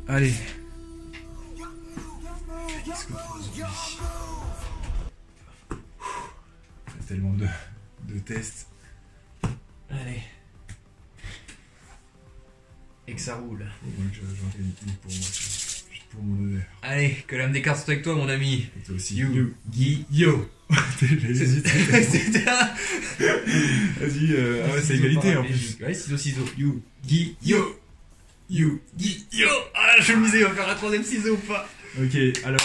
Allez. Qu'est-ce qu'on fait aujourd'hui? Il y a tellement de tests. Allez. Et que ça roule. Donc j'en gagne une pour moi. Juste pour mon honneur. Allez, que l'âme des cartes soit avec toi, mon ami. Et toi aussi. Yu-Gi-Oh! C'était un... Vas-y, ah ouais, c'est égalité en plus. Ouais, ciseaux. Yu-Gi-Oh! Yu-Gi-Oh! Ah, je me disais, il va faire un troisième ciseau ou pas? Ok, alors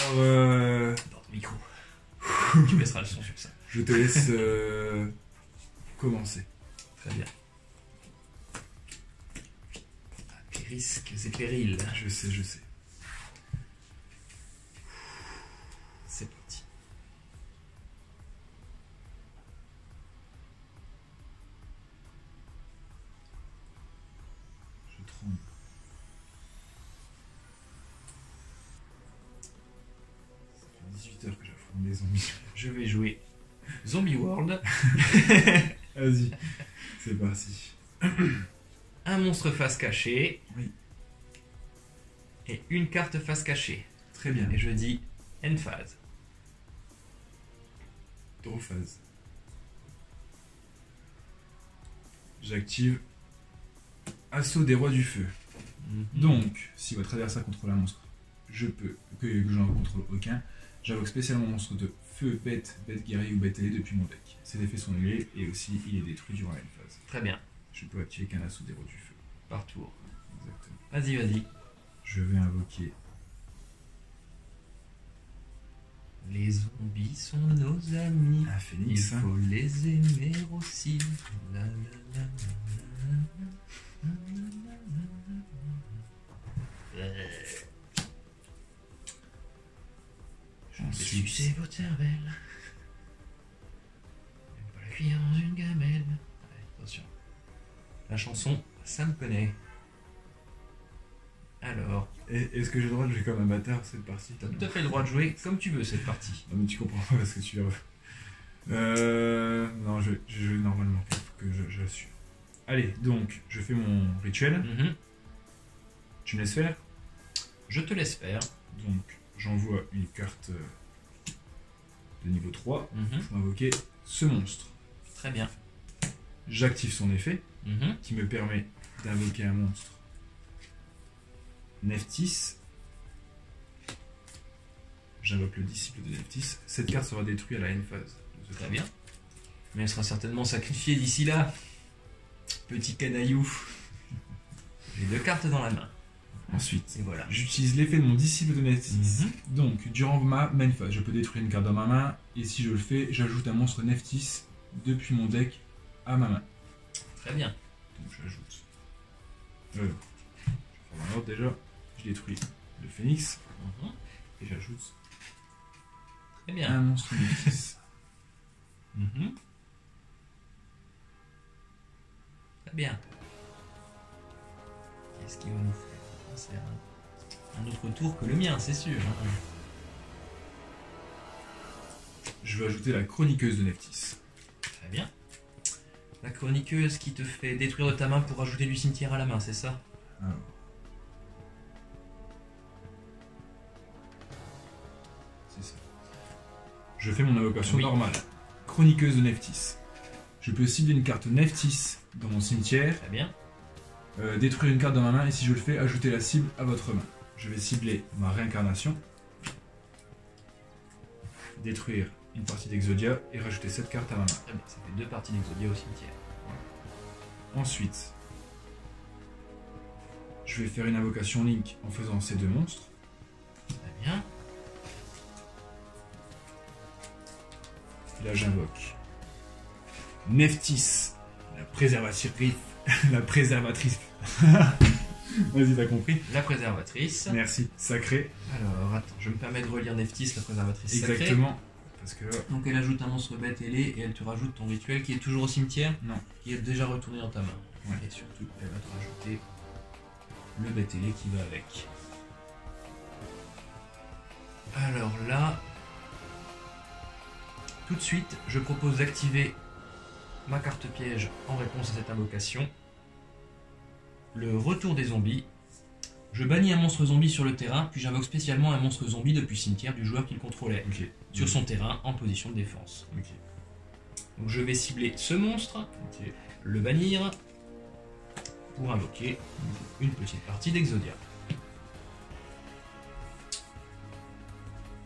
Dans ton micro. Tu baisseras le son sur ça. je te laisse commencer. Très bien. Les risques et périls. Je sais. C'est parti. Je tremble. Ça fait 18 heures que j'affronte des zombies. Je vais jouer Zombie World. Vas-y, c'est parti. Un monstre face cachée. Oui. Et une carte face cachée. Très bien. Et je dis end phase. Drophase. J'active Assaut des rois du feu. Donc, si votre adversaire contrôle un monstre, je peux, que je n'en contrôle aucun, j'invoque spécialement mon monstre de feu, bête guerrier ou bête ailée depuis mon deck. Ses effets sont réglés et aussi il est détruit durant la phase. Très bien. Je peux activer qu'un assaut des rois du feu. Par tour. Exactement. Vas-y. Je vais invoquer. Les zombies sont nos amis. Un Il phénix. faut les aimer aussi. La, la, la, la, la, la. Je vais sucer votre cervelle. Même pas la cuillère dans une gamelle. Allez, attention. La chanson, ça me connaît. Alors, Est-ce que j'ai le droit de jouer comme un bâtard cette partie? t'as tout à fait le droit de jouer comme tu veux cette partie. Non mais tu comprends pas parce que tu non, je joue normalement. Il faut que j'assure. Allez, donc, je fais mon rituel. Tu me laisses faire? Je te laisse faire. Donc, j'envoie une carte de niveau 3 pour invoquer ce monstre. Très bien. J'active son effet qui me permet d'invoquer un monstre Nephthys. J'invoque le disciple de Nephthys. Cette carte sera détruite à la end phase. Très bien. Mais elle sera certainement sacrifiée d'ici là. Petit canaillou. J'ai 2 cartes dans la main. Ensuite, Et voilà. j'utilise l'effet de mon disciple de Nephthys. Donc, durant ma main phase, je peux détruire une carte dans ma main. Et si je le fais, j'ajoute un monstre Nephthys depuis mon deck à ma main. Très bien. Donc, j'ajoute. Je vais faire dans l'ordre déjà. Je détruis le phénix. Et j'ajoute Très bien. un monstre Nephthys. Très bien. Qu'est-ce qu'il va nous faire? C'est un autre tour que le mien, c'est sûr. Je vais ajouter la chroniqueuse de Nephthys. Très bien. La chroniqueuse qui te fait détruire de ta main pour ajouter du cimetière à la main, c'est ça? Alors. C'est ça. Je fais mon invocation normale. Chroniqueuse de Nephthys. Je peux cibler une carte Nephthys dans mon cimetière. Très bien. Détruire une carte dans ma main et si je le fais, ajouter la cible à votre main. Je vais cibler ma réincarnation. Détruire une partie d'Exodia et rajouter cette carte à ma main. Très bien. Ça fait 2 parties d'Exodia au cimetière. Ensuite, je vais faire une invocation Link en faisant ces 2 monstres. Très bien. Et là, j'invoque Nephthys, la préservatrice. La préservatrice. Vas-y, t'as compris? La préservatrice. Merci, sacré. Alors, attends, je me permets de relire Nephthys, la préservatrice sacrée. Exactement. Parce que là, Donc elle ajoute un monstre bête ailé et elle te rajoute ton rituel qui est toujours au cimetière, non. qui est déjà retourné dans ta main. Ouais. Et surtout, elle va te rajouter le bête ailé qui va avec. Alors là, tout de suite, je propose d'activer ma carte piège en réponse à cette invocation. Le retour des zombies. Je bannis un monstre zombie sur le terrain, puis j'invoque spécialement un monstre zombie depuis le cimetière du joueur qu'il contrôlait, Ok. sur son terrain en position de défense. Ok. Donc je vais cibler ce monstre, Ok. le bannir, pour invoquer une petite partie d'Exodia.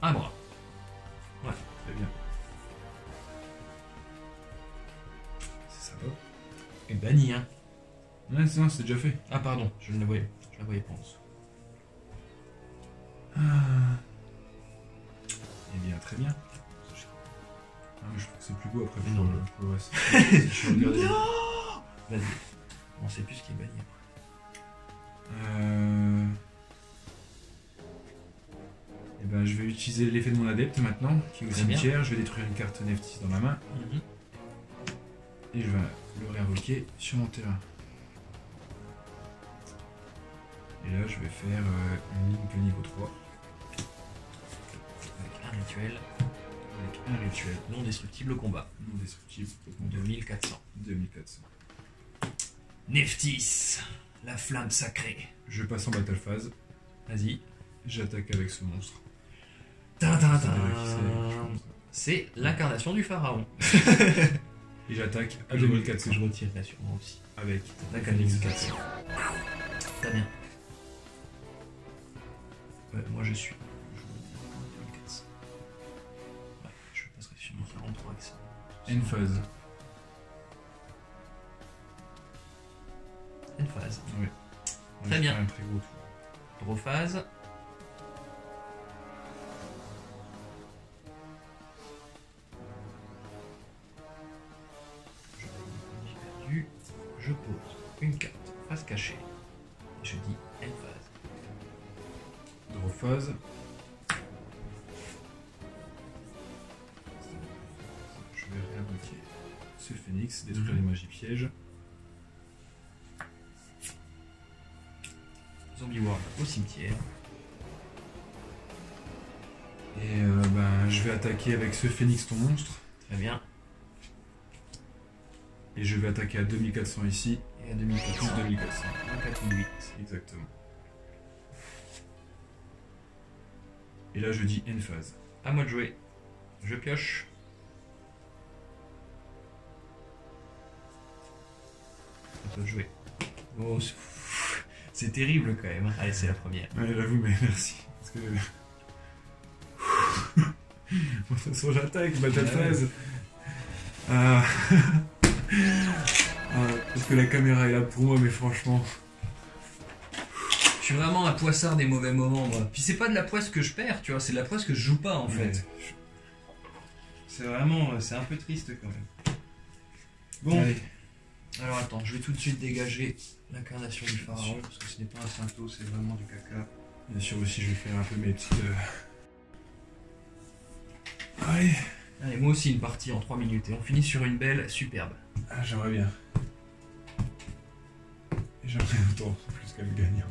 Un bras. Très bien. C'est sympa. Et banni, hein. Ouais, non, c'est déjà fait. Ah pardon, je la voyais pas en dessous. Eh bien, très bien. Ah, mais je trouve que c'est plus beau après. Mais non. Pour le reste. Je vais regarder. Vas-y. On sait plus ce qui est banni après. Eh ben, je vais utiliser l'effet de mon adepte maintenant, qui est au Très bien. cimetière. Je vais détruire une carte Neftis dans ma main et je vais le réinvoquer sur mon terrain. Et là, je vais faire une ligne de niveau 3 Avec un rituel avec un rituel non destructible au combat. non destructible. 2400. 2400. Neftis, la flamme sacrée. Je passe en battle phase. Vas-y. J'attaque avec ce monstre. Tintin. Ça veut dire qui c'est, je pense. C'est l'incarnation du pharaon. Et j'attaque à Que 2400 je retirerai sûrement aussi. avec T'attaques à 2400. Très bien. Ouais, moi je suis. 2400. Ouais, je passerai sur mon 43 avec ça. End phase. Une phase. Ouais. Très Je bien. fais un très gros tour. Draw phase. J'ai perdu. Je pose une carte face cachée. Et je dis end phase. Draw phase. Je vais réinvoquer ce phénix, détruire les magies pièges. Zombie World au cimetière. Et ben, je vais attaquer avec ce phénix ton monstre. Très bien. Et je vais attaquer à 2400 ici. Et à 2400. Plus 2400. 4008. Exactement. Et là, je dis end phase. À moi de jouer. Je pioche. À toi de jouer. Oh, c'est terrible quand même. Allez, c'est la première. Ouais, j'avoue, mais merci. Parce que. De toute façon, j'attaque, battle phase. Parce que la caméra est là pour moi, mais franchement. Je suis vraiment un poissard des mauvais moments, moi. Puis c'est pas de la poisse que je perds, tu vois, c'est de la poisse que je joue pas en fait. Ouais. C'est vraiment. C'est un peu triste quand même. Bon, Allez. alors attends, je vais tout de suite dégager l'incarnation du pharaon, parce que ce n'est pas un symptôme, c'est vraiment du caca. Bien sûr, aussi, je vais faire un peu mes petites. Allez. Allez, moi aussi une partie en 3 minutes, et on finit sur une belle superbe. Ah, j'aimerais bien. Et j'aimerais autant, plus qu'à le gagner encore.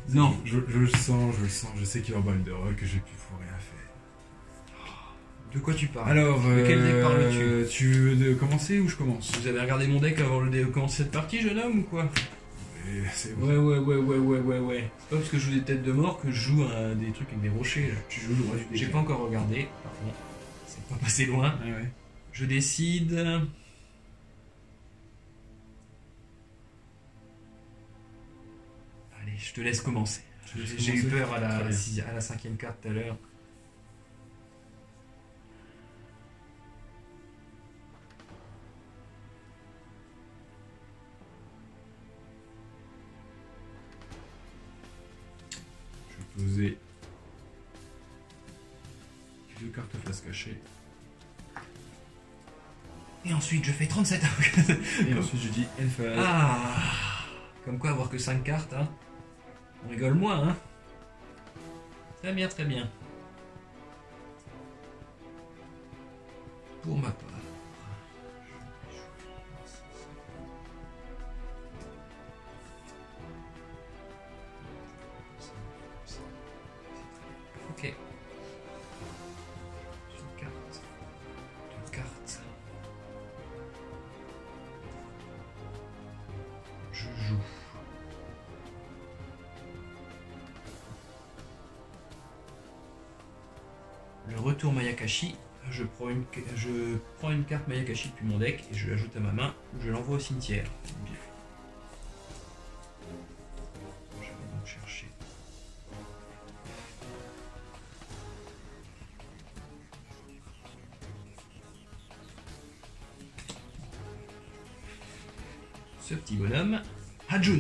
Non. Je le sens, je sais qu'il va y avoir une de rock que j'ai plus pour rien faire. De quoi tu parles? Alors, de quel deck parles-tu? tu veux commencer ou je commence? Vous avez regardé mon deck avant de commencer cette partie, jeune homme, ou quoi? Et c'est Ouais. C'est pas parce que je joue des têtes de mort que je joue à des trucs avec des rochers, là. Tu joues le roi du J'ai déclin. pas encore regardé, pardon. C'est pas passé loin. Ouais. Je décide. Allez, je te laisse commencer. Tu laisses J'ai eu commencer. peur à la Très bien. 5e carte tout à l'heure. Je vais poser 2 cartes face cachée. Et ensuite, je fais 37. Et ensuite, je dis end phase. Ah, comme quoi avoir que 5 cartes, hein. On rigole moins, hein. Très bien, très bien. Pour ma part. Ok. Une carte. Deux cartes. Je joue. tour Mayakashi, je prends une carte Mayakashi depuis mon deck et je l'ajoute à ma main ou je l'envoie au cimetière. Bien. Je vais donc chercher. Ce petit bonhomme, Hajun.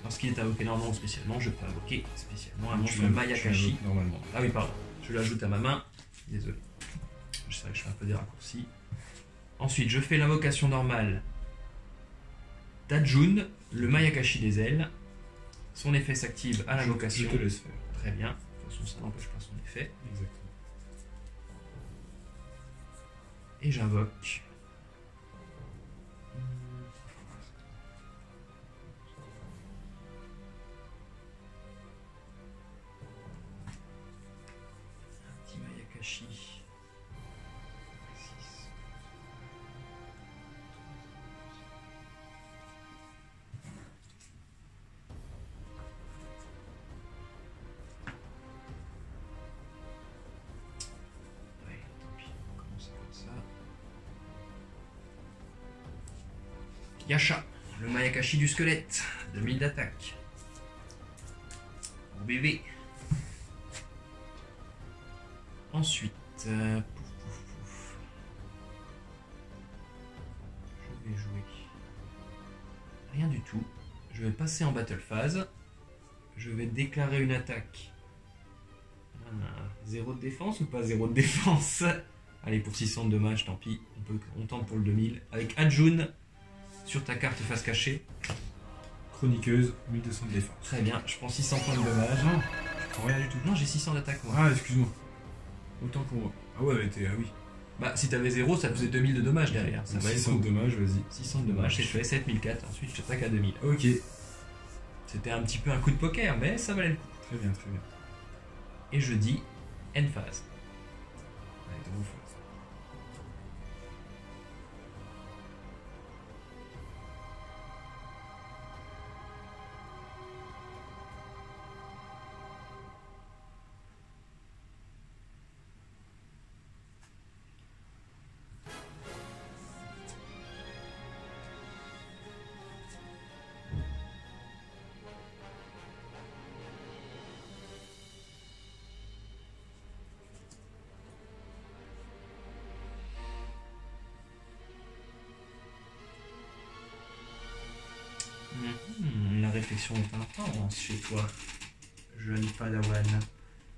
Lorsqu'il est invoqué normalement ou spécialement, je peux invoquer spécialement un monstre Mayakashi. Normalement. Ah oui, pardon. Je l'ajoute à ma main. Désolé. Je sais que je fais un peu des raccourcis. Ensuite, je fais l'invocation normale d'Hajun, le Mayakashi des ailes. Son effet s'active à l'invocation. Je te laisse faire. Très bien. De toute façon, ça n'empêche pas son effet. Exactement. Et j'invoque. Un petit Mayakashi. 6. Ouais, tant pis, on va commencer comme ça. Yasha, le Mayakashi du squelette, 2000 d'attaque. Pour bébé. Ensuite, pouf, pouf, pouf. Je vais jouer. Rien du tout. Je vais passer en battle phase. Je vais déclarer une attaque. 0 de défense ou pas 0 de défense? Allez, pour 600 de dommages, tant pis. On tente pour le 2000. Avec Hajun sur ta carte face cachée. Chroniqueuse, 1200 de défense. Très bien, je prends 600 points de dommages. Non, je prends rien du tout. Non, j'ai 600 d'attaque moi. Ah, excuse-moi. Autant pour moi. Ah ouais, mais ah oui. Bah, si t'avais 0, ça te faisait 2000 de dommages derrière. Ça va être 600 de dommages, vas-y. 600 de dommages, c'est fait 7004. Ensuite, je t'attaque à 2000. Ok. C'était un petit peu un coup de poker, mais ça valait le coup. Très bien, très bien. Et je dis end phase. Allez, draw phase. La réflexion est intense chez toi. Jeune padawan.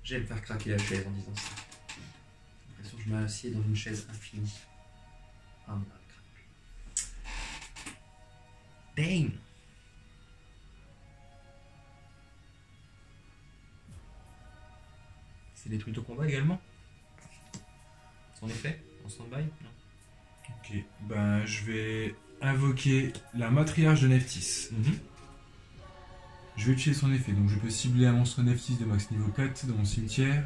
J'aime faire craquer la chaise en disant ça. J'ai l'impression que je m'assieds dans une chaise infinie. Ah, non, Dang! C'est détruit au combat également? Son effet? En stand-by? Non. Ok, ben je vais invoquer la matriarche de Nephthys. Je vais utiliser son effet, donc je peux cibler un monstre Nephthys de max niveau 4 dans mon cimetière.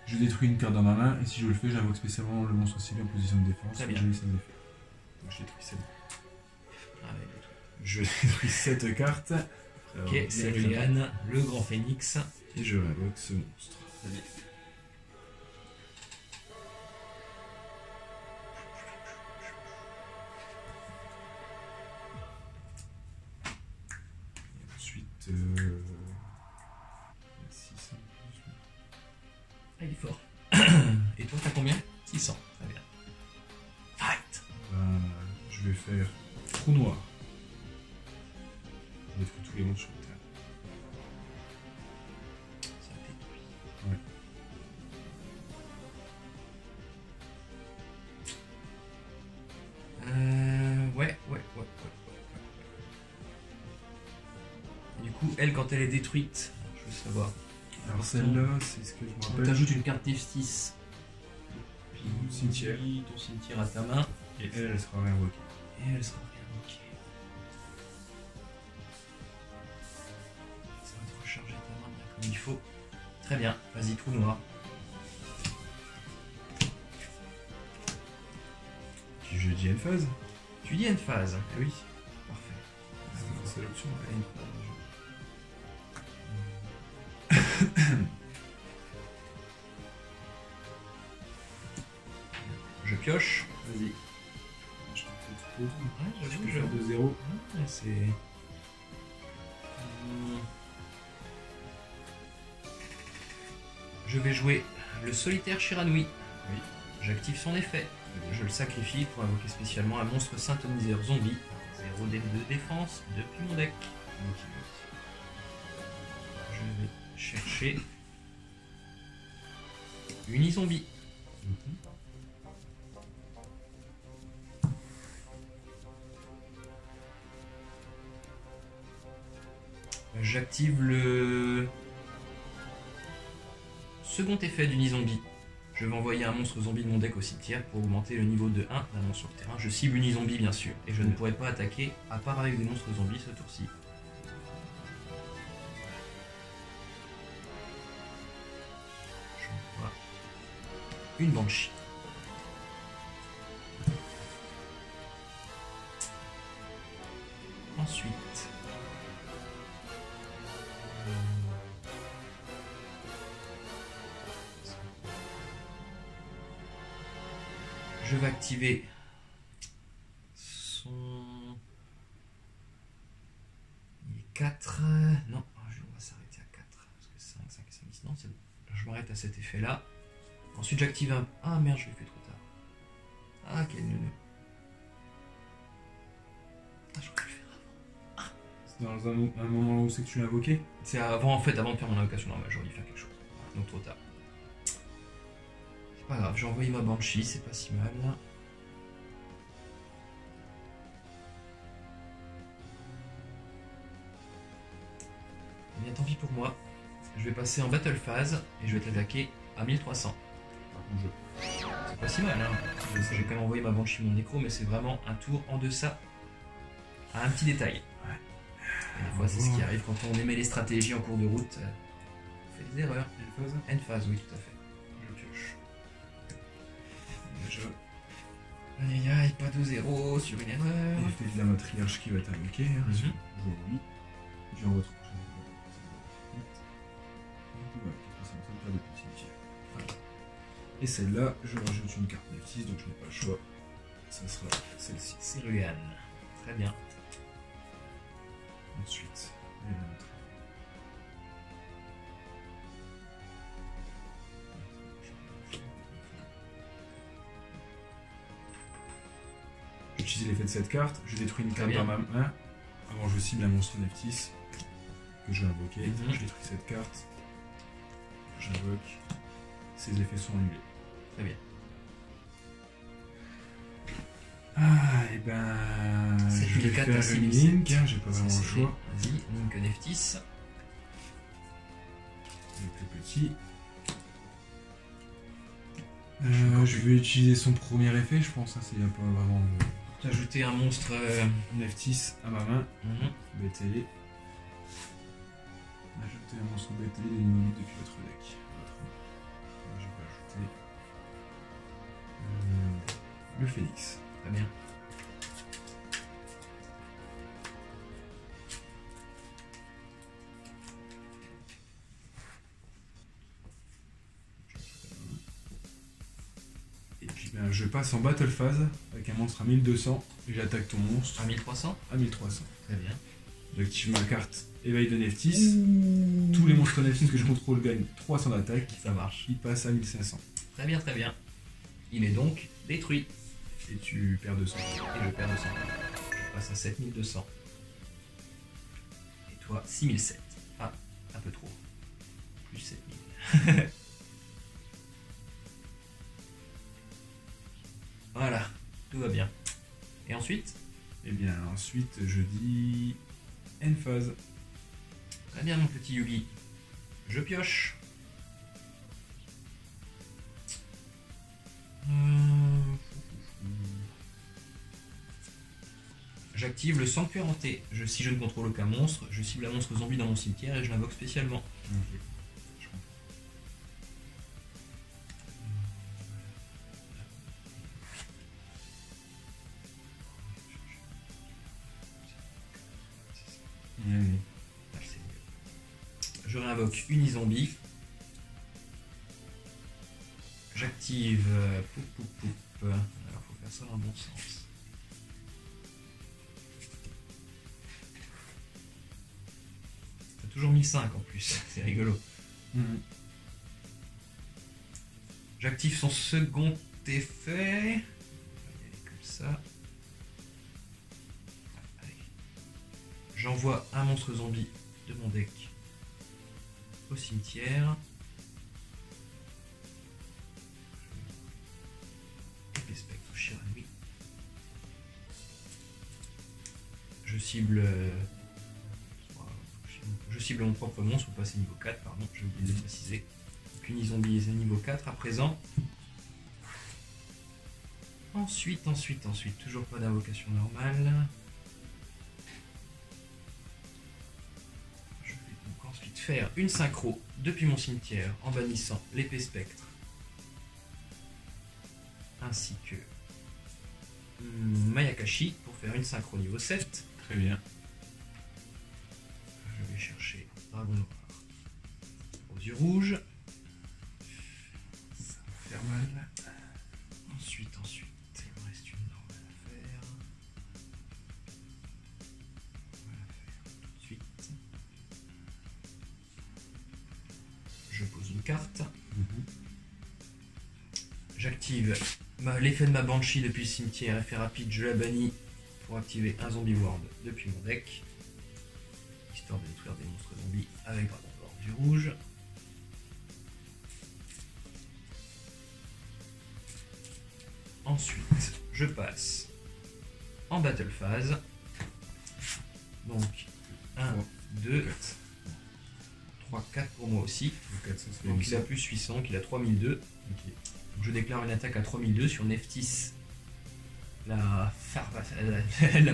Je détruis une carte dans ma main, et si je le fais, j'invoque spécialement le monstre ciblé en position de défense. Très bien. J'ai mis ses effets. Donc je détruis 7. Ah, ouais, Je détruis 7 cartes. ok, c'est Ryan, le grand phénix. Et je invoque ce monstre. Très bien. Et ensuite, 600 plus. Ah, il est fort. Et toi, t'as combien? 600. Très bien. Fight! Ben, je vais faire trou noir. Je détruis tous les monstres sur le terrain. Ça détruit. Ouais. Ouais. Et du coup, elle, quand elle est détruite, je veux savoir. Alors celle-là, c'est ce que je me On rappelle. t'ajoute une carte Nephthys. Puis Cimetière. ton cimetière à ta main. Et elle sera réinvoquée. Et elle sera réinvoquée. Ça va te recharger ta main bien comme il faut. Très bien, vas-y, trou noir. Puis je dis une phase. Tu dis une phase. Eh oui. Parfait. C'est l'option. Une phase. pioche. Vas-y. Je t'en fais trop. Ouais, Je j'avoue, peux je... faire 2-0. Ouais, c'est... Je vais jouer le solitaire Shiranui. Oui. J'active son effet. Je le sacrifie pour invoquer spécialement un monstre synthoniseur zombie. 0 de défense depuis mon deck. Je vais chercher Unizombie. J'active le second effet d'Unizombie. Je vais envoyer un monstre zombie de mon deck au cimetière pour augmenter le niveau de 1 d'un monstre sur le terrain. Je cible Unizombie bien sûr, et je ne pourrai pas attaquer à part avec des monstres zombies ce tour-ci. J'envoie une Banshee. Ensuite, je vais activer son... Il est 4... Non, on va s'arrêter à 4. Parce que 5, 5 et 5, 10. Non, c'est bon. Je m'arrête à cet effet-là. Ensuite, j'active un... Ah merde, je l'ai fait trop tard. Ah, quel neuneu. Ah, j'aurais pu le faire avant. C'est dans un moment où c'est que tu l'as invoqué? C'est avant, en fait, avant de faire mon invocation normale. J'aurais dû faire quelque chose. Voilà, donc trop tard. C'est pas grave, j'ai envoyé ma Banshee, c'est pas si mal. Eh bien, tant pis pour moi. Je vais passer en battle phase et je vais t'attaquer à 1300. C'est pas si mal, hein. J'ai quand même envoyé ma Banshee mon nécro, mais c'est vraiment un tour en deçà à un petit détail. Et des fois, c'est ce qui arrive quand on émet les stratégies en cours de route. On fait des erreurs. End phase, oui, tout à fait. Je pioche. Déjà. Aïe aïe, pas de 0 sur une erreur. L'effet de la matriarche qui va t'invoquer. Hein, Mhm. Joli. J'en retrouve. Voilà, ça me fait faire des petits tirs. Voilà. Et celle-là, je rajoute une carte Neftis, donc je n'ai pas le choix. Ça sera celle-ci. C'est Ruan. Très bien. Ensuite, elle va montrer. J'utilise l'effet de cette carte, je détruis une carte dans ma main. Avant, je cible un monstre Neftis que je vais invoquer. Je détruis cette carte. J'invoque. Ses effets sont annulés. Très bien. Ah, et ben. C'est je vais 4 faire à 6 une 007. link, hein, j'ai pas vraiment le choix. Vas-y, Link Neftis. Le plus petit. Je vais utiliser son premier effet, je pense. Hein, c'est un peu vraiment. Ajouter un monstre. Neftis à ma main. Mhm. BTL. Ajouter un monstre BTL de niveau 8 depuis votre deck. Je vais ajouter. Le Phénix. Très bien. Et puis ben, je passe en battle phase avec un monstre à 1200 et j'attaque ton monstre À 1300. à 1300. Très bien. J'active ma carte éveil de Neftis. Tous les monstres Neftis que je contrôle gagnent 300 d'attaque. Ça marche. Il passe à 1500. Très bien, très bien. Il est donc détruit. Et tu perds 200. Et je perds 200. Je passe à 7200. Et toi, 6007. Ah, un peu trop. Plus 7000. Voilà, tout va bien. Et ensuite? Et bien ensuite je dis end phase. Très bien mon petit Yugi. Je pioche. J'active le sanctuaire hanté. Si je ne contrôle aucun monstre, je cible un monstre zombie dans mon cimetière et je l'invoque spécialement. Ok. Je comprends. Oui. Ah, c'est mieux. Je réinvoque Unizombie. J'active Alors faut faire ça dans le bon sens. T'as toujours 1005 en plus, c'est rigolo. J'active son second effet. On va y aller comme ça. Allez. J'envoie un monstre zombie de mon deck au cimetière. Épée spectre Shiranui. Je cible mon propre monstre pour passer niveau 4, pardon, j'ai oublié de le préciser. Donc Unizombie est niveau 4 à présent. Ensuite, toujours pas d'invocation normale. Je vais donc ensuite faire une synchro depuis mon cimetière en bannissant l'épée spectre. Ainsi que Mayakashi pour faire une synchro niveau 7. Très bien. Je vais chercher Dragon Noir aux yeux rouges. Ça va faire mal. Ensuite, il me reste une normale à faire. On va la faire tout de suite. Je pose une carte. J'active l'effet de ma Banshee depuis le cimetière. Effet rapide, je la bannis pour activer un Zombie Ward depuis mon deck. Histoire de détruire des monstres zombies avec Dragon Noir du rouge. Ensuite, je passe en battle phase. Donc, 1, 2, 3, 4 pour moi aussi. Donc, il a plus 800, donc il a 3002. Ok. Donc, je déclare une attaque à 3002 sur Neftis, la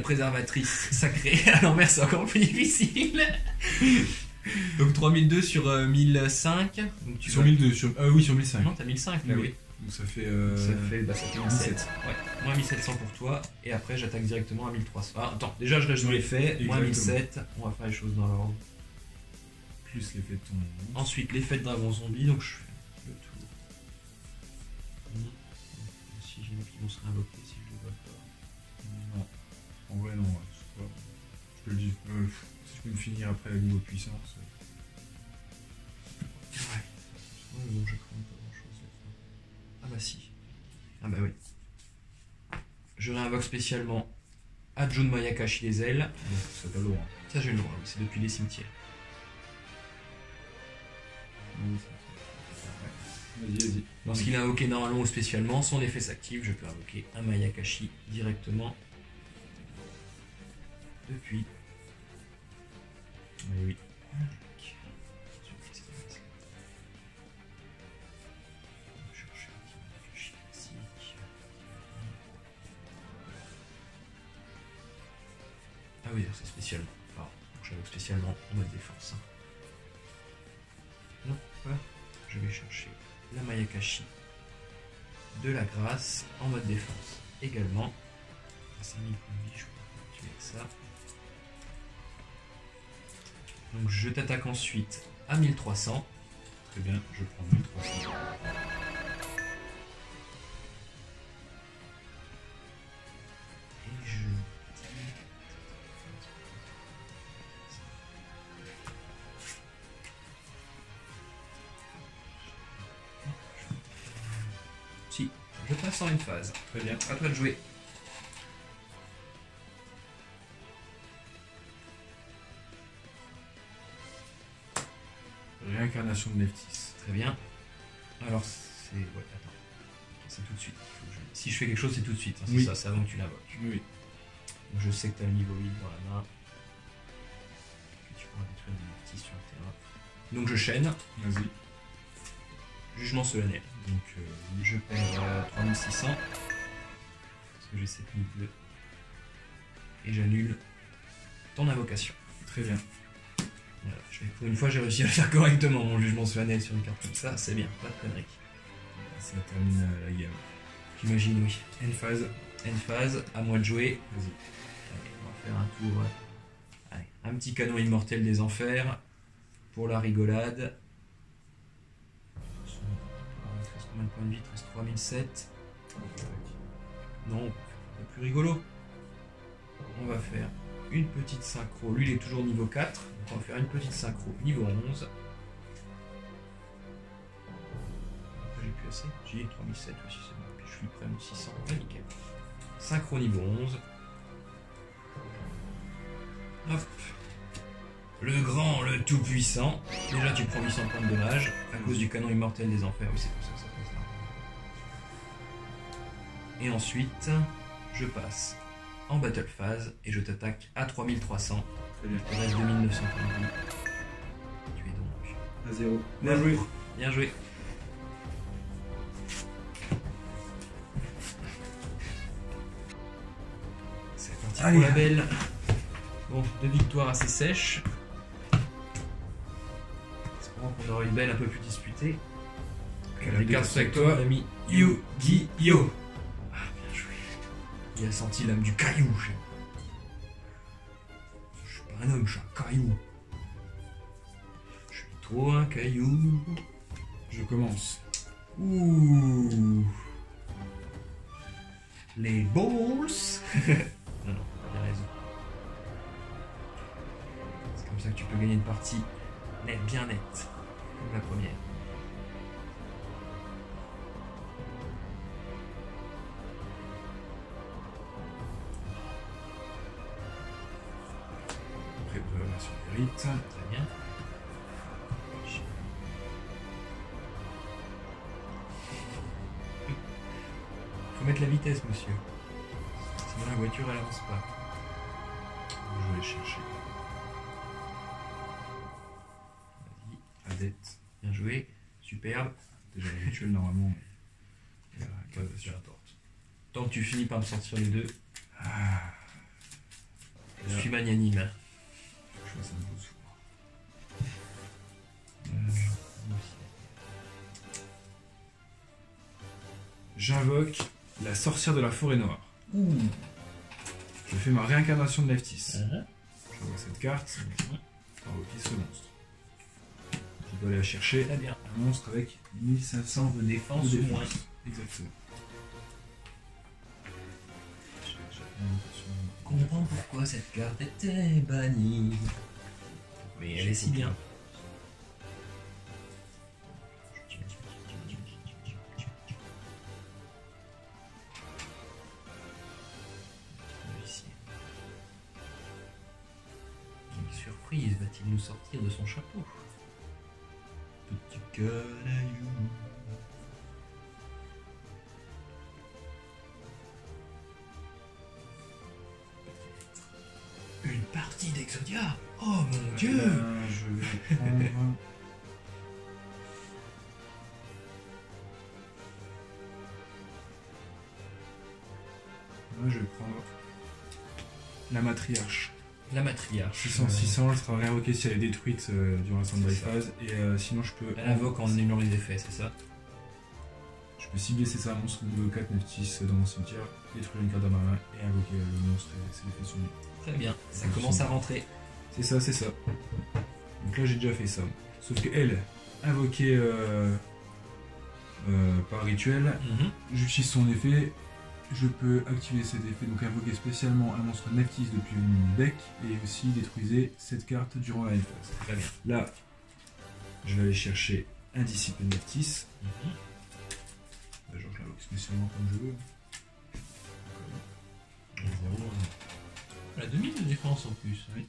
préservatrice sacrée. À l'envers, c'est encore plus difficile. Donc 3002 sur 1005. Donc tu Sur vas... 1002, oui, sur 1005. Non, t'as 1005 là, oui. Donc ça fait. Ça fait 17. Ouais, moins 1700 pour toi. Et après, j'attaque directement à 1300. Ah, attends, déjà, je résume les faits. Moins 1007. On va faire les choses dans l'ordre. Plus l'effet de ton. Ensuite, l'effet de dragon zombie. Donc je fais le tour. Si j'ai une qui vont se réinvoquer, si je le vois pas. Non. En vrai, non. Ouais. Je te le dis. Si je peux me finir après le niveau puissance. Ouais. Bon, je crains pas grand chose. Ah bah si. Ah bah oui. Je réinvoque spécialement Ajun Mayakashi les ailes. Donc ça t'as le droit. Ça j'ai le droit, oui, c'est depuis les cimetières. Vas-y. Lorsqu'il a invoqué normalement ou spécialement, son effet s'active, je peux invoquer un Mayakashi directement depuis. Oui. Ah oui, c'est spécialement. Pardon, j'invoque spécialement en mode défense. Non, voilà. Je vais chercher la Mayakashi de la grâce en mode défense. Également, à 5000 points de vie, je peux tuer avec ça. Donc je t'attaque ensuite à 1300. Très bien, je prends 1300. Et je... Si, je passe en une phase. Très bien. À toi de jouer. Réincarnation de Neftis. Très bien. Alors c'est... Ouais, attends. C'est tout de suite. Si je fais quelque chose, c'est tout de suite. Hein, c'est Oui. ça, c'est avant que tu l'invoques. Oui. Donc je sais que tu as le niveau 8 dans la main. Que tu pourras détruire des petits sur le terrain. Donc je chaîne. Vas-y. Jugement solennel. Donc je perds 3600. Parce que j'ai 7002. Et j'annule ton invocation. Très bien. Voilà, pour une fois, j'ai réussi à le faire correctement, mon jugement solennel sur une carte comme ça. C'est bien, pas de conneries. Ça termine la gamme. J'imagine, oui. End phase. End phase, à moi de jouer. Vas-y. Allez, on va faire un tour. Allez, un petit canon immortel des enfers. Pour la rigolade. Il te reste combien de points de vie? Il te reste 3007. Non, c'est plus rigolo. On va faire une petite synchro. Lui, il est toujours niveau 4. Donc on va faire une petite synchro niveau 11. J'ai plus assez. J'ai 3007 aussi, c'est bon. Puis je suis prêt à 600. Ouais, nickel. Synchro niveau 11. Hop. Le grand, le tout puissant. Déjà, tu prends 800 points de dommage à cause du canon immortel des enfers. Oui, c'est pour ça que ça fait ça. Et ensuite, je passe en battle phase et je t'attaque à 3300. Très bien. Il te reste 2900 points de vie. Tu es donc À 0. Bien joué. bien joué. C'est parti Allez. pour la belle. Bon, 2 victoires assez sèches. Espérons qu'on aura une belle un peu plus disputée. Les cartes avec toi, l'ami Yu-Gi-Oh! Ah, bien joué. Il a senti l'âme du caillou. Je suis pas un homme, je suis un caillou. Je suis trop un caillou. Je commence. Ouh. Les balls. Non, non, il a raison. C'est comme ça que tu peux gagner une partie bien nette, comme la première. Préparation des rites. Très bien. Faut mettre la vitesse, monsieur. Sinon la voiture elle avance pas. Je vais chercher. Vas-y, adepte. Bien joué. Superbe. Déjà le rituel normalement. Il y a Ouais, pas sur la porte. Tant que tu finis par me sortir les deux, Ah, je suis magnanime. je fasse un beau soir. J'invoque la sorcière de la forêt noire. Ouh. Je fais ma réincarnation de Neftis. J'envoie cette carte. Invoquer ce monstre. Je dois aller la chercher. Très bien. Un monstre avec 1500 de défense de ou moins. défense. Exactement. Comprends pourquoi cette carte était bannie. Mais elle est si bien. Quelle surprise va-t-il nous sortir de son chapeau? Petit canaillou. Une partie d'Exodia. Oh mon dieu. Je vais prendre. Moi, je vais prendre la matriarche. La matriarche. 600, elle sera réinvoquée si elle est détruite durant la stand-by C'est ça. phase. Et sinon, je peux. Elle invoque en annulant les effets, c'est ça? Je peux cibler c'est monstre niveau 4 Neftis dans mon cimetière, détruire une carte dans ma main et invoquer le monstre et ses effets sur lui. Très bien, ça commence à rentrer. C'est ça, c'est ça. Donc là, j'ai déjà fait ça. Sauf que elle, invoquée par rituel, j'utilise son effet. Je peux activer cet effet, donc invoquer spécialement un monstre Neftis depuis mon deck et aussi détruire cette carte durant la phase. Très bien. Là, je vais aller chercher un disciple Neftis. Bah, genre, je l'invoque spécialement comme je veux. La demi de défense en plus. Oui.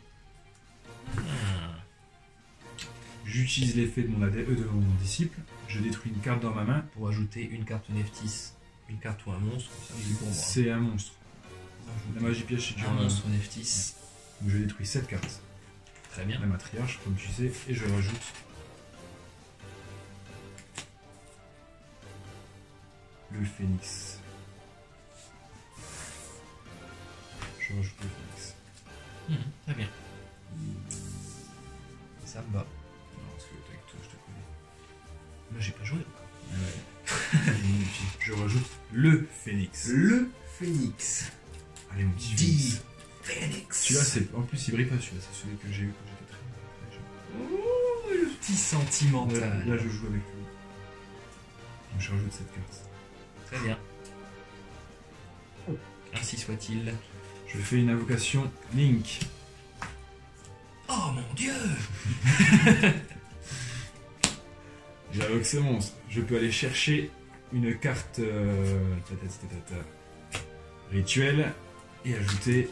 J'utilise l'effet de de mon disciple. Je détruis une carte dans ma main. Pour ajouter une carte Neftis, une carte ou un monstre, ça c'est pour moi. C'est un monstre. La magie piège, c'est dur. Un monstre Neftis. Donc je détruis cette carte. Très bien. La matriarche, comme tu sais, et je rajoute le phénix. Je rajoute le phénix. Très bien. Ça me va. Non, parce que avec toi, je te connais. Moi j'ai pas joué. Je rajoute le phénix. Le Phénix. Allez, mon petit Dit phénix. Phénix. Celui-là, c'est en plus, il brille pas. Celui-là, c'est celui que j'ai eu quand j'étais très jeune. Oh, le petit sentimental. Là, je joue avec lui. Donc, je rajoute cette carte. Très bien. Ainsi soit-il. Je fais une invocation Link. Oh mon dieu! J'invoque ce monstre. Je peux aller chercher une carte rituel et ajouter.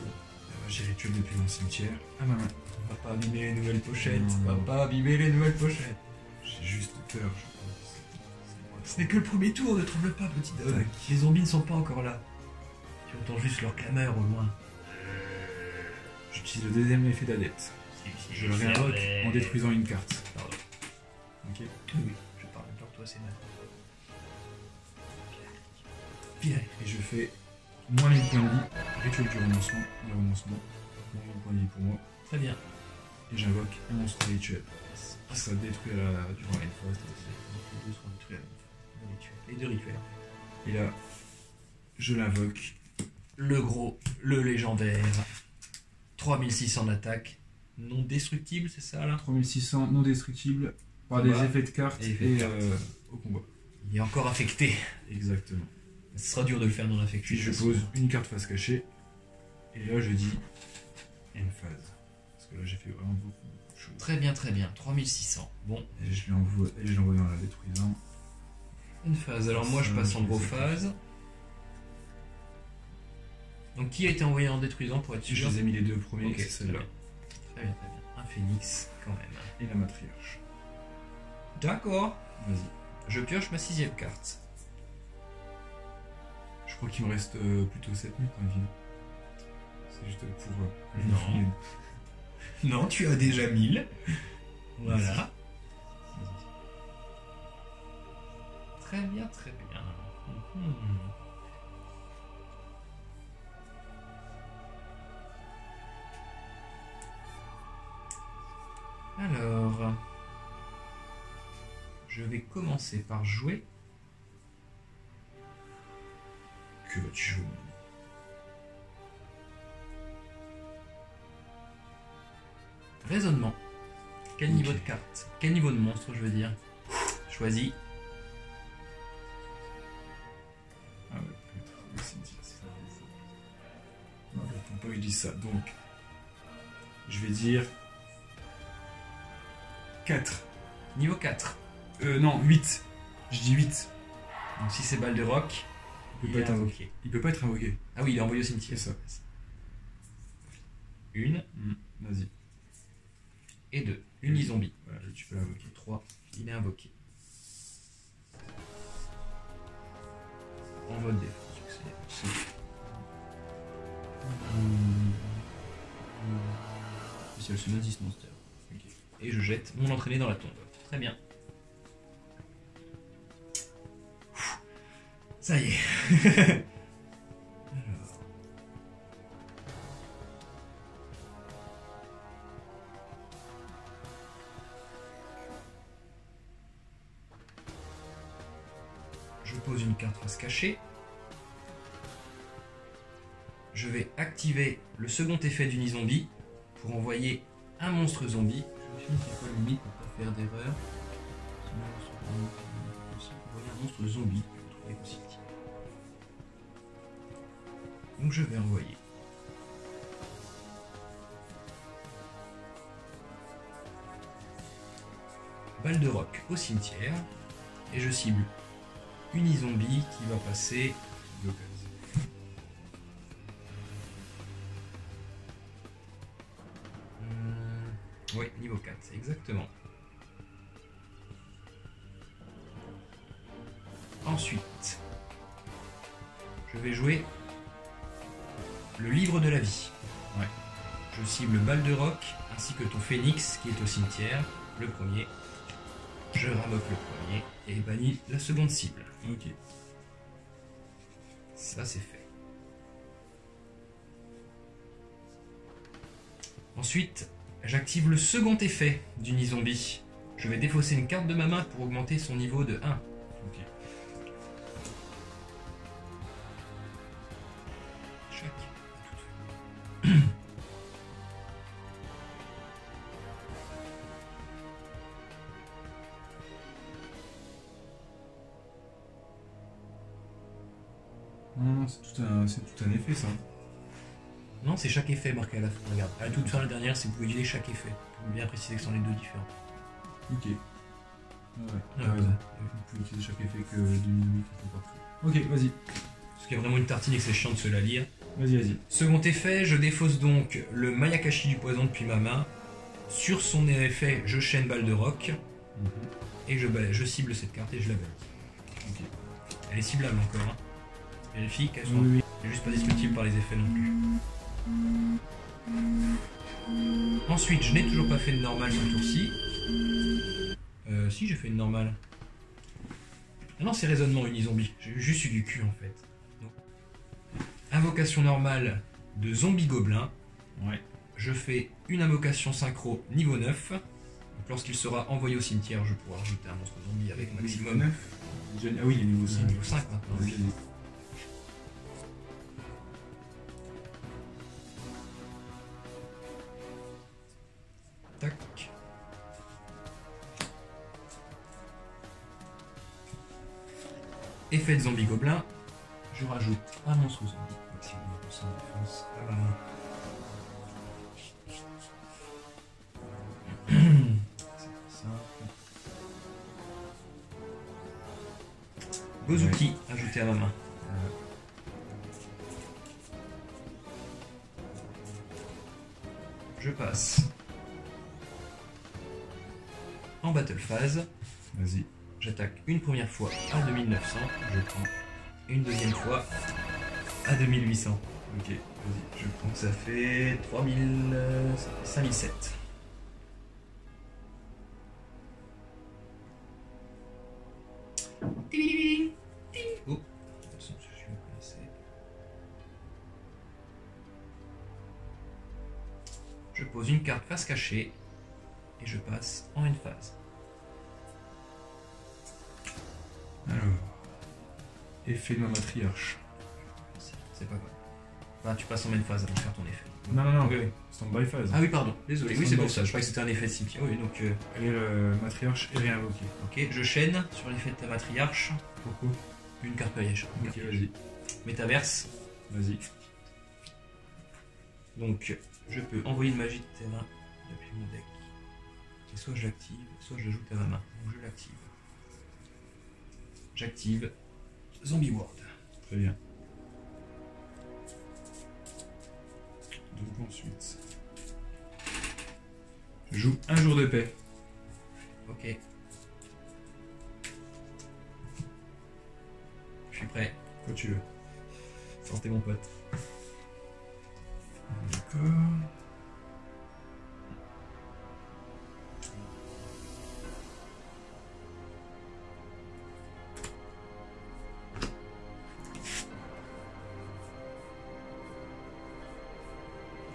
J'ai rituel depuis mon cimetière à ma main. On va pas abîmer les nouvelles pochettes. Non. On va pas abîmer les nouvelles pochettes. J'ai juste peur, je pense. Ce n'est que le premier tour, ne tremble pas, petit homme. Tac. Les zombies ne sont pas encore là. Tu entends juste leur clameur au loin. J'utilise le deuxième effet d'adepte. Je le réinvoque en détruisant une carte. Pardon. Ok. Oui, je parle en même temps que toi, c'est mal. Bien. Et je fais moins 1000 points de vie. Rituel du renoncement. Du renoncement. Moins 1000 points de vie pour moi. Très bien. Et j'invoque un monstre rituel. Ça détruit durant la phase. Les deux seront détruits à la même fois. Les deux rituels. Et là, je l'invoque. Le gros, le légendaire. 3600 d'attaque. Non destructible, c'est ça là? 3600 non destructibles par Combat. des effets de cartes Et effets de et cartes. au combat. Il est encore affecté. Exactement. Ce sera dur de le faire non affecté. Puis je pose une carte face cachée. Et là, je dis emphase. Parce que là, j'ai fait vraiment beaucoup de choses. Très bien, très bien. 3600. Bon, Et je l'envoie dans la détruisant. une phase. Alors moi, je Ça, passe en je gros les ai phase. Donc qui a été envoyé en détruisant pour être Je sûr? les ai mis les deux premiers, Ok, c'est celle-là. Très bien, très bien. Un phénix, quand même. Et la matriarche. D'accord. Vas-y. Je pioche ma 6ème carte. Je crois qu'il me reste plutôt 7000 points de vie. C'est juste pour. Non. Non, tu as déjà 1000. Voilà. Vas-y. Très bien, très bien. Mhm. Alors, je vais commencer par jouer. Que vas-tu jouer? Raisonnement. Quel Ok. niveau de carte? Quel niveau de monstre, je veux dire? Choisis. Ah ouais, peut-être. Oui, c'est une petite- Non, attends pas que je dise ça. Donc, je vais dire 4. Niveau 4. Non, 8. Je dis 8. Donc si c'est balle de rock, Il peut pas être invoqué. Il peut pas être invoqué. Ah oui, il est envoyé au cimetière. C'est ça. Une Vas-y. et deux. Uni-zombie. Voilà, tu peux l'invoquer. 3. Il est invoqué. En mode défense, succès. Spécial summon 10 monster. Ok. Et je jette mon entraîné dans la tombe. Très bien. Ça y est. Alors. Je pose une carte face cachée. Je vais activer le second effet d'Uni-Zombie pour envoyer un monstre zombie. Je me suis dit c'est quoi la limite pour pas faire d'erreur. Envoyer un monstre zombie pour trouver le cimetière. Donc je vais envoyer balle de rock au cimetière et je cible Uni-Zombie qui va passer oui, niveau 4, exactement. Ensuite, je vais jouer le livre de la vie. Ouais. Je cible balle de rock ainsi que ton phénix qui est au cimetière, le premier. Je ramoque le premier et bannis la seconde cible. Ok. Ça c'est fait. Ensuite, j'active le second effet d'Uni-Zombie. Je vais défausser une carte de ma main pour augmenter son niveau de 1. Ok. Chaque. non, c'est tout un effet ça. Non, c'est chaque effet marqué à la fin. Regarde, à la toute fin, la dernière, c'est que vous pouvez utiliser chaque effet. Pour bien préciser que ce sont les deux différents. Ok. Ouais, Ouais, t'as raison. ouais. Vous pouvez utiliser chaque effet que 2008, c'est parfait. Ok, vas-y. Parce qu'il y a vraiment une tartine et que c'est chiant de se la lire. Vas-y. Second effet, je défausse donc le Mayakashi du poison depuis ma main. Sur son effet, je chaîne balle de roc. Et je cible cette carte et je la bannis. Ok. Elle est ciblable encore. Hein. Vérifie qu'elle soit Oui. juste pas destructible par les effets non plus. Ensuite, je n'ai toujours pas fait de normale ce tour-ci. Si, j'ai fait une normale. Ah non, c'est raisonnement unizombie. J'ai juste eu du cul en fait. Donc, invocation normale de zombie gobelin. Ouais. Je fais une invocation synchro niveau 9. Donc, lorsqu'il sera envoyé au cimetière, je pourrai rajouter un monstre zombie avec maximum 9. Ah oui, il est niveau 5. C'est niveau 5 maintenant. Vas-y. Tac. Effet de zombie gobelin. Je rajoute un monstre zombie. Maximum de défense à ma main. C'est simple. Gozuki ajouté à ma main. Je passe en battle phase. Vas-y. J'attaque une première fois à 2900, je prends. Une deuxième fois à 2800. Ok, vas-y, je prends. Donc ça fait 3000, ça fait 5007. Oh, attention, je suis coincé. Je pose une carte face cachée et je passe en une phase. Alors. Effet de ma matriarche. C'est pas grave. Bah, tu passes en même phase avant de faire ton effet. Non. Oui, oui. Stand-by phase. Ah oui, pardon, désolé. Oui, c'est Stand-by pour ça. Je croyais que c'était un effet de cimetière. Oui, donc. Et le matriarche est réinvoqué. Ok, je chaîne sur l'effet de ta matriarche. Pourquoi? Une carte piège. Ok, vas-y. Métaverse. Vas-y. Donc, je peux envoyer une magie de terrain depuis mon deck. Et soit je l'active, soit je l'ajoute à ma main. Donc, je l'active. J'active Zombie World. Très bien. Donc ensuite, je joue un jour de paix. Ok. Je suis prêt. Quand tu veux. Sortez mon pote. D'accord.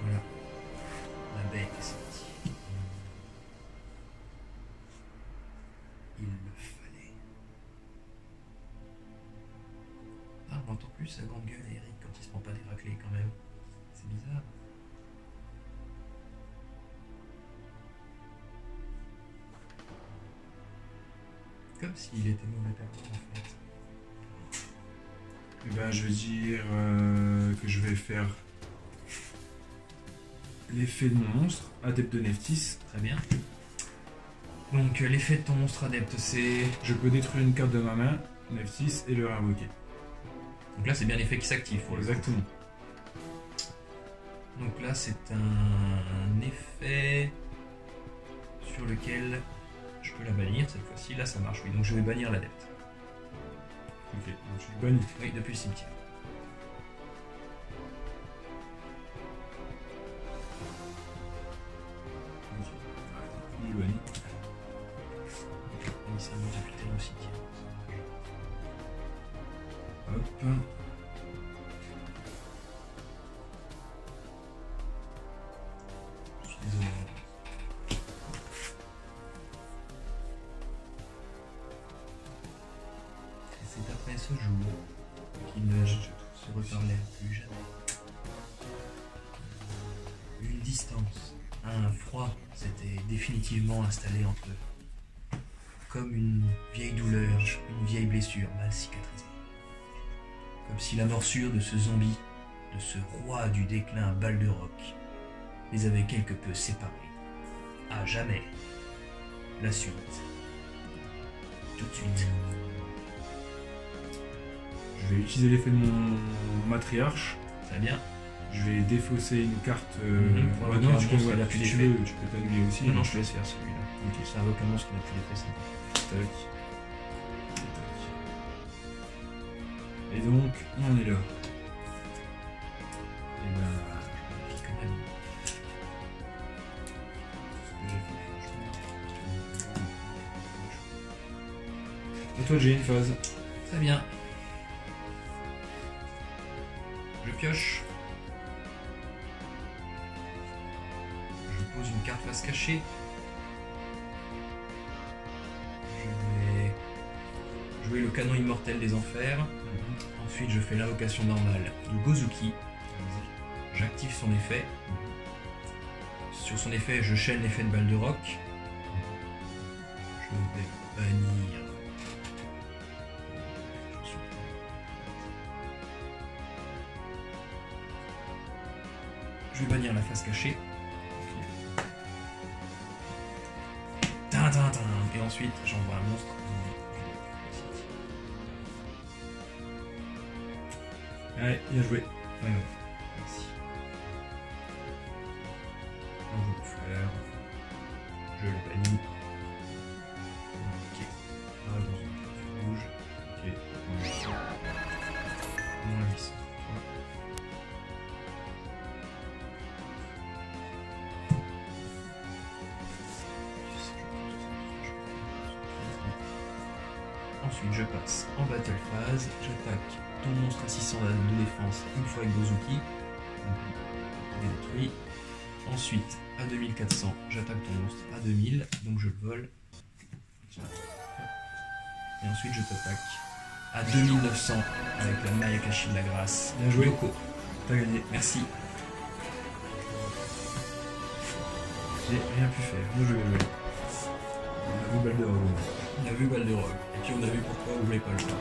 Voilà. La bête est sortie. Il le fallait. Ah, on n'entend plus sa grande gueule, Eric, quand il se prend pas des raclés quand même. C'est bizarre. Comme s'il était mauvais perdant en fait. Eh ben, je veux dire que je vais faire l'effet de mon monstre, adepte de Neftis. Très bien. Donc l'effet de ton monstre adepte, c'est... Je peux détruire une carte de ma main, Neftis, et le réinvoquer. Donc là c'est bien l'effet qui s'active pour le coup. Exactement. Donc là c'est un effet sur lequel je peux la bannir cette fois-ci. Là ça marche, oui. Donc je vais bannir l'adepte. Ok, donc je suis banni. Oui, depuis le cimetière. Ok. Il est banni. Initialement depuis le cimetière. Hop. Je suis désolé. Et c'est après ce jour qu'ils ne se reparlèrent plus jamais. Une distance, un froid s'était définitivement installé entre eux. Comme une vieille douleur, une vieille blessure mal cicatrisée. Comme si la morsure de ce zombie, de ce roi du déclin Balduroc, les avait quelque peu séparés. À jamais. La suite. Tout de suite. Je vais utiliser l'effet de mon matriarche. Très bien. Je vais défausser une carte. Pour non, invoquer tu un peux, monstre qui n'a si plus tu d'effet. veux, tu peux t'annuler aussi. Non, je te laisse faire celui-là. Ok, ça invoque un monstre qui n'a plus d'effet, ça. Tac. Et donc, on en est là. Et ben. Puis quand même. Ce que j'ai fait, franchement. Et toi, j'ai une phase. Très bien. Je pioche. Je pose une carte face cachée. Je vais jouer le canon immortel des enfers. Ensuite, je fais l'invocation normale de Gozuki. J'active son effet. Sur son effet, je chaîne l'effet de Balduroc. Je vais bannir. Je vais bannir la face cachée. Tintin. Et ensuite, j'envoie un monstre. Ouais, bien joué. Ouais. Merci. On va le faire. Je le bannis. Ok. Ah, dans une carte rouge. Ok. Moins 800. Ensuite, je passe en battle phase. J'attaque ton monstre à 600 de défense une fois avec Gozuki. Détruit. Ensuite, à 2400, j'attaque ton monstre à 2000, donc je le vole. Et ensuite, je t'attaque à 2900 avec la Mayakashi de la grâce. Bien joué. Yoko. T'as gagné. Merci. J'ai rien pu faire. Bien joué, bien joué. On a vu Baldur. On a vu Balduroc. Et puis on a vu pourquoi on voulait pas le faire.